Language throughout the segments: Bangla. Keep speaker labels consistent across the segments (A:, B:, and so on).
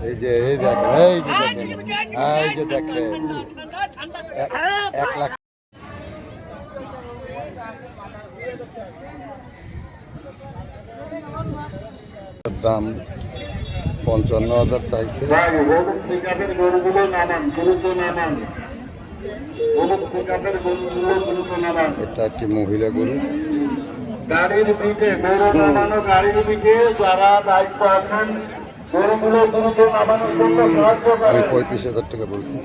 A: এই যে দেখেন, এই যে দেখেন 1 লাখ দাম 55,000 চাইছে। এটা একটি মহিলা গরু।
B: গাড়ির দিকে গরু নামানো, গাড়ির দিকে যারা দায়িত্ব আছেন গরুগুলো দ্রুত নামানোর জন্য সাহায্য করেন।
A: আমি 35,000 টাকা বলছি,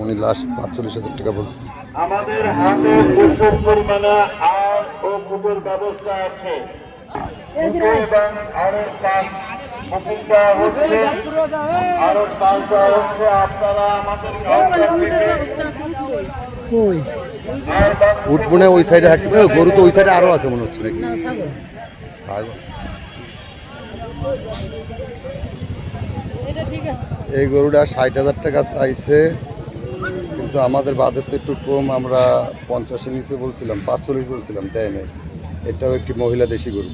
A: উনি লাস্ট 45,000 টাকা বলছি।
B: আমাদের হাতে প্রচুর পরিমাণে আট ও কুপের ব্যবস্থা আছে। এবং আরো পাঁচ বুকিং দেওয়া হচ্ছে, আরো 5 দেওয়া হচ্ছে। আপনারা আমাদের
A: উঠবনে ওই সাইডে থাকতে গরু তো ওই সাইডে আরো আছে মনে হচ্ছে নাকি? এই গরুটা 60,000 টাকা চাইছে, কিন্তু আমাদের বাজেট তো একটু কম, আমরা 50-এর নিচে বলছিলাম, 45 বলছিলাম, তাই না? এটাও একটি মহিলা দেশি গরু।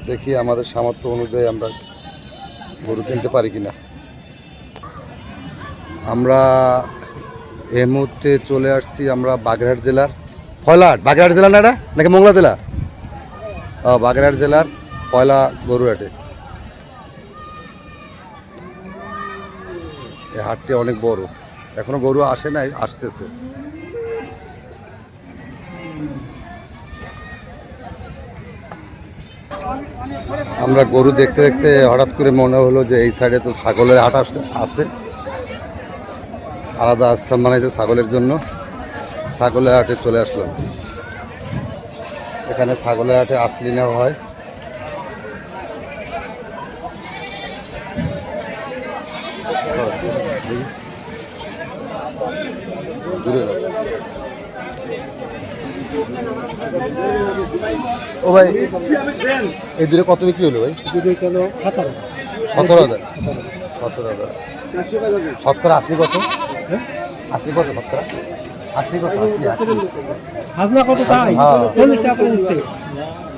A: দেখি আমাদের সামর্থ্য অনুযায়ী আমরা গরু কিনতে পারি কিনা। আমরা এই মুহূর্তে চলে আসছি আমরা বাগেরহাট জেলার ফয়লাহাট। বাগেরহাট জেলা না এটা নাকি মোংলা জেলা? বাগেরহাট জেলার পয়লা গরুহাটে। এই হাটটি অনেক বড়, এখনো গরু আসে নাই, আসতেছে। আমরা গরু দেখতে দেখতে হঠাৎ করে মনে হলো যে এই সাইডে তো ছাগলের হাট আছে, আলাদা স্থান বানাইছে ছাগলের জন্য। ছাগলের হাটে চলে আসলাম। এখানে ছাগলের হাটে আসলি নেওয়া হয়। দূরে যাও। ও ভাই, এই দূরে কত বিক্রি হলো ভাই? 17,000। 17,000। শতকরা আসলি কত? আসলি কত শতকরা? আসলি কত? আসলি
C: হাজনা কত তাই? 40 টাকা করে নিচ্ছে।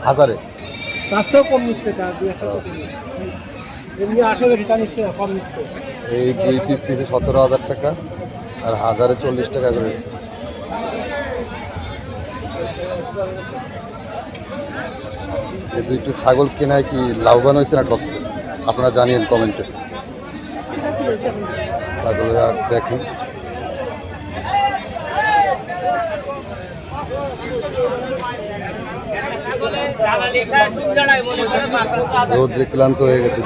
A: হাজারে?
C: তার চেয়েও কম নিচ্ছে, তা 200 এমনি 18 টাকা নিচ্ছে, কম নিচ্ছে।
A: এই 2 পিস নিচ্ছে 17,000 টাকা, আর হাজারে 40 টাকা করে। এই দুইটি ছাগল কেনায় কি লাভবান হয়েছে না ঠকছে? আপনারা জানিয়েন কমেন্টে। ছাগলের হাট দেখেন। রোদ্রে ক্লান্ত হয়ে গেছে।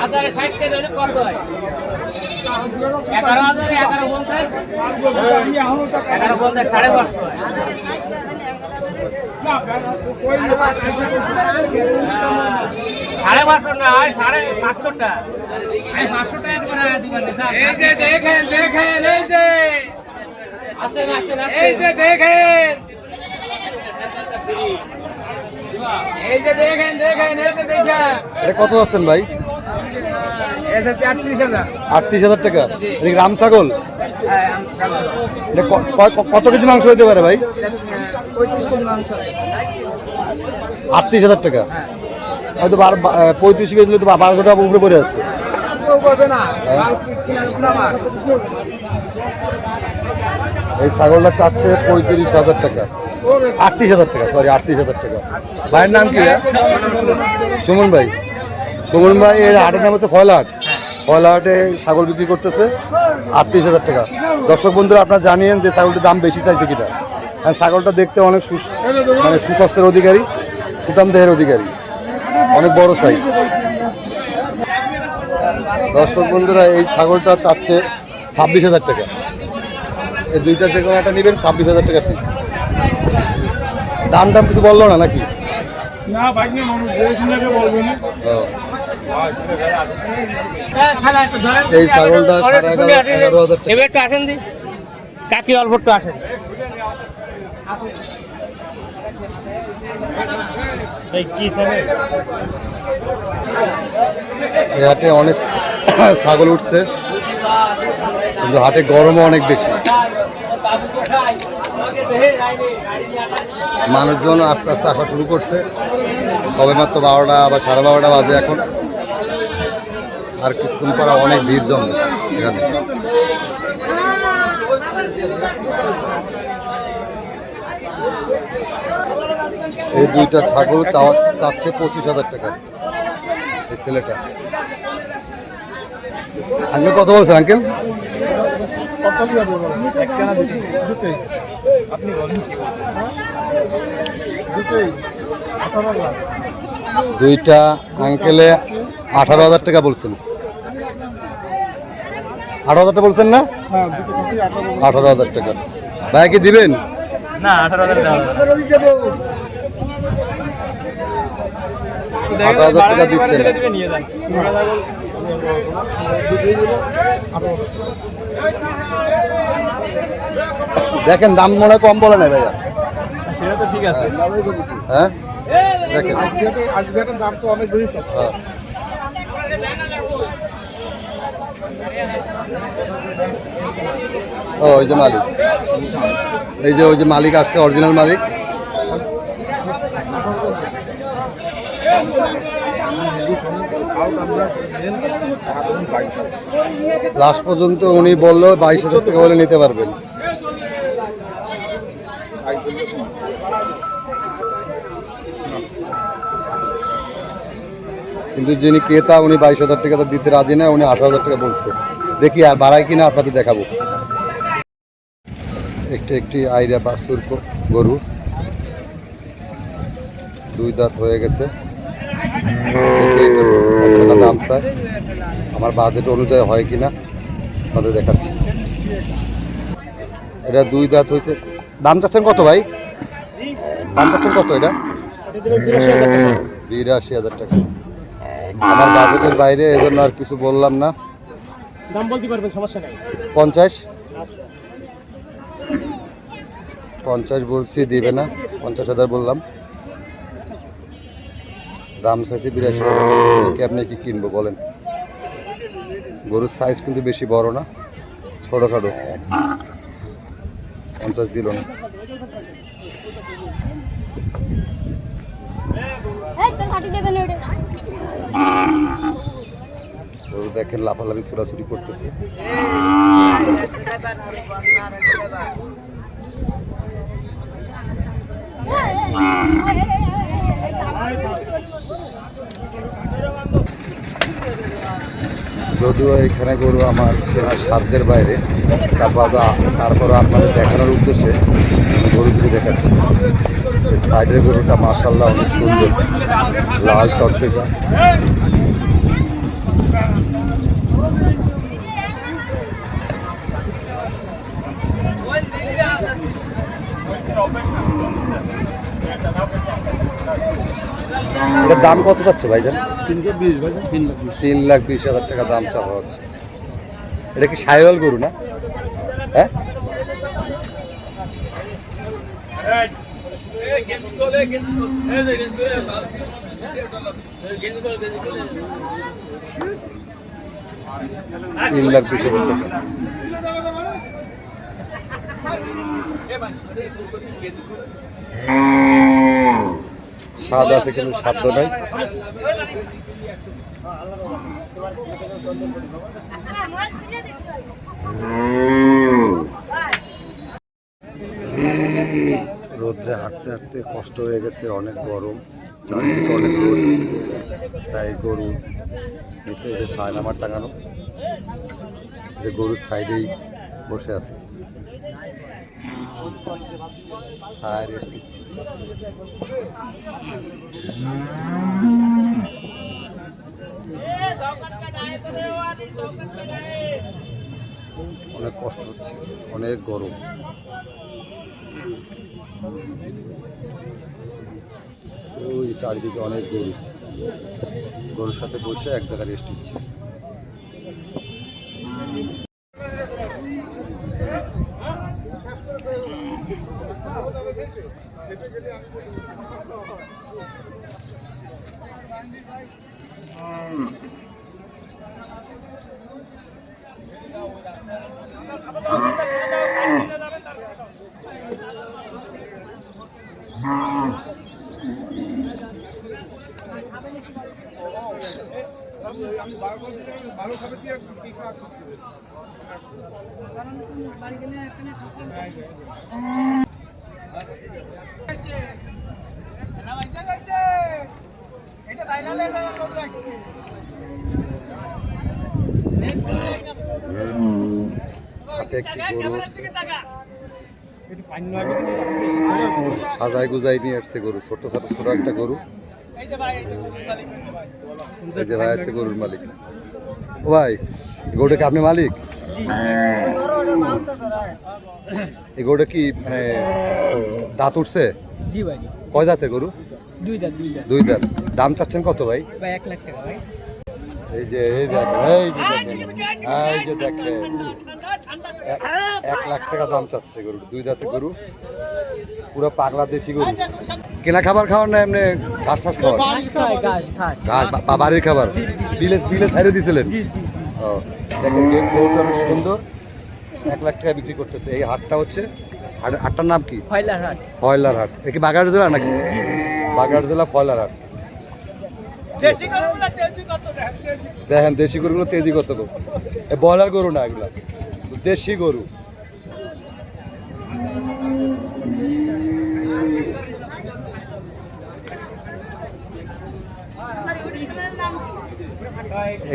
D: হাজারে 60 টাকা হলে কত হয়? 11,000 11 বলতে 11 বলতে 5.5 হয়। সাড়ে 500 না, 550 টাকা। 500 টাকা করে দিবেন। এই যে দেখেন দেখেন, এই যে আসেন আসেন আসেন, এই যে দেখেন, এই যে দেখেন দেখেন, এই যে দেখেন।
A: এটা কত আছেন ভাই?
D: এটা 38,000।
A: 38,000 টাকা। এটা রাম ছাগল? এটা কত কেজি মাংস হইতে পারে ভাই?
D: 35 কেজি মাংস আছে।
A: 38,000 টাকা। হয়তো 35 কেজি তো 1200 টাকা উপরে পড়ে আছে। এই ছাগলটা চাচ্ছে 35,000 টাকা। 38,000 টাকা, সরি 38,000 টাকা। ভাইয়ের নাম কি? সুমন ভাই। সুমন ভাই এর হাটের নাম হচ্ছে ফয়লাহাট। ফয়লাহাটে ছাগল বিক্রি করতেছে 38,000 টাকা। দর্শক বন্ধুরা, আপনারা জানিয়েন যে ছাগলটির দাম বেশি চাইছে কিনা। হ্যাঁ, ছাগলটা দেখতে অনেক মানে সুস্বাস্থ্যের অধিকারী, সুঠাম দেহের অধিকারী, অনেক বড় সাইজ। দর্শক বন্ধুরা, এই ছাগলটা চাচ্ছে 26,000 টাকা। এই দুইটা যে কোনো একটা নেবেন, 26,000 টাকা পিস। দাম কিছু বললো না নাকি?
C: না ভাই, না মানুষ দেখে বলবে না।
A: এই ছাগলটা 11,500 টাকা।
D: এবার একটু আসেন দি কাকি, অল্প একটু আসেন। এই কি
A: এই হাটে অনেক ছাগল উঠছে, কিন্তু হাটে গরমও অনেক বেশি। মানুষজন আস্তে আস্তে আসা শুরু করছে, সবে মাত্র 12টা বা 12:30 বাজে এখন। আর কিছুক্ষণ পর অনেক ভিড় জমে এখানে। এই দুইটা ছাগল চাচ্ছে 25,000 টাকা। এই ছেলেটা আঙ্কেল কত বলছেন আঙ্কেল? দুইটা আঙ্কেলে 18,000 টাকা বলছেন। 18,000 বলছেন না? 18,000 টাকা। ভাই কি দিবেন?
C: না 18,000 দাও।
A: 18,000 টাকা দিচ্ছেন।
C: নিয়ে যান।
A: দেখেন দাম মনে হয় কম বলে না ভাইয়া।
C: সেটা তো ঠিক আছে।
A: হ্যাঁ দেখেন
C: আজকে দাম তো অনেক বেশি।
A: হ্যাঁ। ও ওই যে মালিক, ওই যে মালিক আসছে, অরিজিনাল মালিক। লাস্ট পর্যন্ত উনি বললো 22,000 টাকা বলে নিতে পারবেন। কিন্তু যিনি ক্রেতা উনি 22,000 টাকা দিতে রাজি না, উনি 18,000 টাকা বলছে। দেখি আর বাড়ায় কিনা আপনাদের দেখাবো। একটি আইরা বাছুর গরু, 2 দাঁত হয়ে গেছে। দাম চাই, আমার বাজেট অনুযায়ী হয় কিনা আপনাদের দেখাচ্ছি। এটা 2 দাঁত হয়েছে। দাম চাচ্ছেন কত ভাই? দাম চাচ্ছেন কত? এটা 82,000 টাকা। আমার বাজেটের বাইরে, এজন্য আর কিছু বললাম না।
C: দাম বলতে পারবেন, সমস্যা নাই।
A: 50
C: আচ্ছা
A: 50 বলছি, দিবে না। 50,000 বললাম, দাম চাইছি 82,000। আপনি কি কিনবো বলেন? গরুর সাইজ কিন্তু বেশি বড় না, ছোটখাটো। 50 দিল না। গরু দেখেন লাফালাফি ছোড়াছুড়ি করতেছে। যদিও এখানে গরু আমার কেনার সাধ্যের বাইরে, তারপর আপনাদের দেখানোর উদ্দেশ্যে গরুগুলো দেখাচ্ছি। সাইডের গরুটা মাশাআল্লাহ অনেক সুন্দর, লাল টকটকা। এটার দাম কত পাচ্ছে ভাইজান? 3,20,000 টাকা দাম চাওয়া হচ্ছে। এটা কি সাইওয়াল গরু না? হ্যাঁ, $3,20,000 টাকা। স্বাদ আছে কিন্তু সাধ্য নাই। রোদ্রে হাঁটতে হাঁটতে কষ্ট হয়ে গেছে, অনেক গরম, চারিদিকে অনেক রোদ, তাই গরু নিচে যে ছায়ানামার টাঙানো, যে গরুর সাইডেই বসে আছে, ছায়া রেস্ট দিচ্ছে। অনেক কষ্ট হচ্ছে, অনেক গরম। ওই চারিদিকে অনেক গরু, গরুর সাথে বসে এক জায়গায় রেস্ট দিচ্ছে। হাতে একটি গরু উঠছে। সাজাই গুজাই নিয়ে আসছে গরু, ছোট একটা গরু। এই যে ভাই আছে গরুর মালিক। ও ভাই, গরুটা কি আপনি মালিক? এই গরুটা কি মানে দাঁত উঠছে?
C: জি ভাই,
A: কয় দাঁতের গরু?
C: দুই দাঁত।
A: দুই দাঁত। দাম চাচ্ছেন কত ভাই?
C: ভাই 1 লাখ টাকা ভাই।
A: এই যে দেখেন, এই যে দেখেন 1 লাখ টাকা দাম চাচ্ছে গরু। দুই দাঁতের গরু, পুরো পাগলা দেশি গরু। কেনা খাবার খাওয়ার না এমনি ঘাস ঠাস খাওয়ার? ঘাস বা বাড়ির খাবার? বিলে ছাইড়ে দিয়েছিলেন? ও দেখেন, গরুটা অনেক সুন্দর, 1 লাখ টাকা বিক্রি করতেছে। এই হাটটা হচ্ছে, হাটটার নাম কি? ফয়লার হাট। এ কি বাগেরহাট জেলা নাকি? বাগেরহাট জেলা ফয়লার হাট। দেখেন দেশি গরুগুলো তেজি কত গো, ব্রয়লার গরু না, এগুলা দেশি গরু।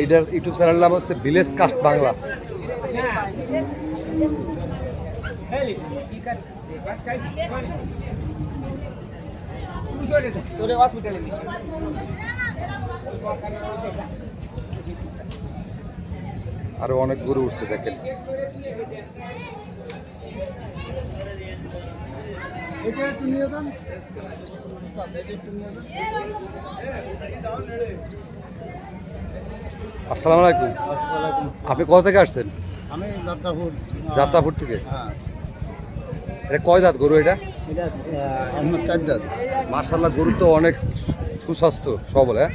A: এইটার ইউটিউব চ্যানেল নাম হচ্ছে ভিলেজ কাস্ট বাংলা। আরো অনেক গরু উঠছে দেখেন। আসসালামু আলাইকুম। আপনি কোথা থেকে আসছেন?
E: আমি
A: যাত্রাপুর থেকে।
E: হ্যাঁ,
A: এটা কয় দাঁত গরু এটা?
E: এটা আমার 4 দাঁত।
A: মাশাআল্লাহ, গরু তো অনেক সুস্বাস্থ্য সবল। হ্যাঁ,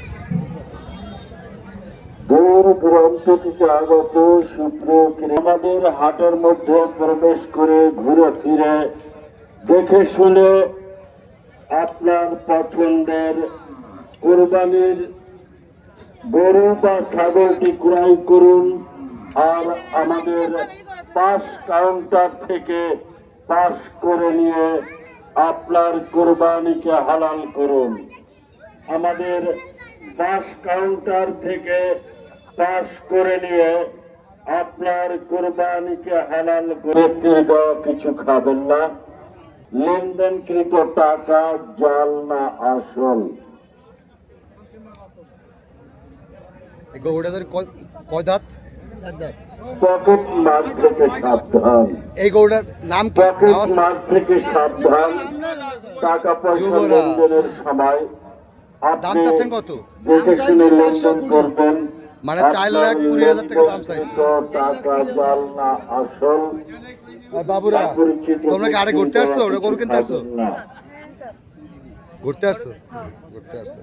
B: দূর দূরান্ত থেকে আগত আমাদের হাটের মধ্যে প্রবেশ করে ঘুরে ফিরে দেখে শুনে আপনার পছন্দের কোরবানির গরু বা ছাগলটি ক্রয় করুন, আর আমাদের পাস কাউন্টার থেকে পাস করে নিয়ে আপনার কোরবানিকে হালাল করুন। আমাদের পাস কাউন্টার থেকে পাস করে নিয়ে আপনার কোরবানিকে হালাল করে কিছু খাবেন না। লেনদেনকৃত টাকা জাল না আসল।
A: এই গরুটা ধরে কয় দাঁত?
E: 4 দাঁত।
B: পকেট মার থেকে সাবধান।
A: এই গরুটার নাম কি?
B: পকেট মার থেকে সাবধান। টাকা পয়সা লেনদেনের সময়
A: দাম
B: আপনি
A: চাচ্ছেন কত?
B: দেখে শুনে লেনদেন করবেন।
A: মানে 4,20,000 টাকা দাম চাইছে।
B: টাকা জাল না আসল।
A: বাবুরা, তোমরা কি আরে ঘুরতে আসছো? ওটা গরু কিনতে আসছো? ঘুরতে আসছো? ঘুরতে আসছো।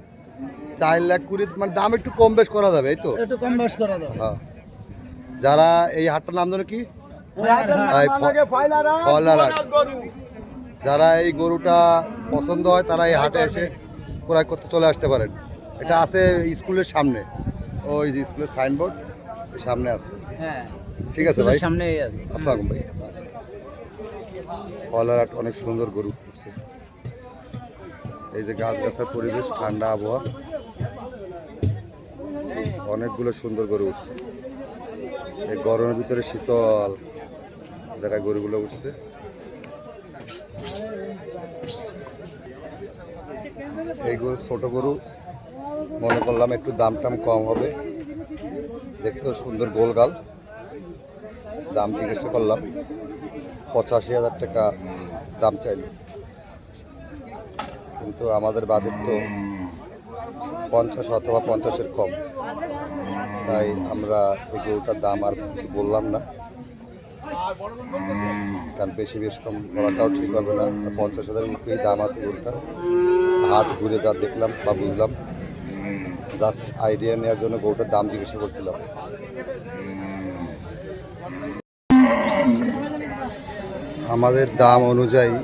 A: 4,20,000, মানে দাম একটু কম বেশ করা যাবে, এই তো?
E: একটু কম বেশ করা দাও।
A: হ্যাঁ। যারা এই হাটটার নাম ধরে কি? ফয়লার হাট। যারা এই গরুটা পছন্দ হয় তারা এই হাটে এসে ক্রয় করতে চলে আসতে পারেন। এটা আছে স্কুলের সামনে, ওই যে স্কুলের সাইনবোর্ড সামনে আছে।
E: হ্যাঁ,
A: ঠিক আছে ভাই,
E: সামনেই আছে।
A: আসসালামু ভাই। ফয়লার হাট অনেক সুন্দর গরু উঠছে। এই যে গাছ গাছার পরিবেশ, ঠান্ডা আবহাওয়া, অনেকগুলো সুন্দর গরু উঠছে। এই গরমের ভিতরে শীতল জায়গায় গরুগুলো উঠছে। এই গরু ছোট গরু, মনে করলাম একটু দাম টাম কম হবে, দেখতেও সুন্দর গোলগাল। দাম জিজ্ঞাসা করলাম, 85,000 টাকা দাম চাইল, কিন্তু আমাদের বাজেট তো 50 অথবা 50-এর কম, তাই আমরা এই গরুটার দাম আর কিছু বললাম না, কারণ বেশি কম বলাটাও ঠিক হবে না। 50,000-এর উপরেই দাম আছে গরুটা। হাট ঘুরে যা দেখলাম বা বুঝলাম, জাস্ট আইডিয়া নেওয়ার জন্য গরুটার দাম জিজ্ঞাসা করছিলাম। আমাদের দাম অনুযায়ী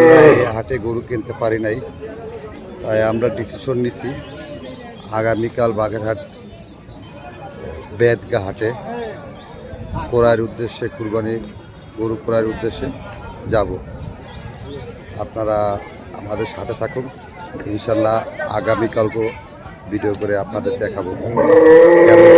A: আমরা এই হাটে গরু কিনতে পারি নাই, তাই আমরা ডিসিশন নিছি আগামীকাল বাগেরহাট বেদগা হাটে ক্রয়ের উদ্দেশ্যে, কুরবানি গরু ক্রয়ের উদ্দেশ্যে যাব। আপনারা আমাদের সাথে থাকুন, ইনশাল্লাহ আগামীকালকেও ভিডিও করে আপনাদের দেখাবো কেমন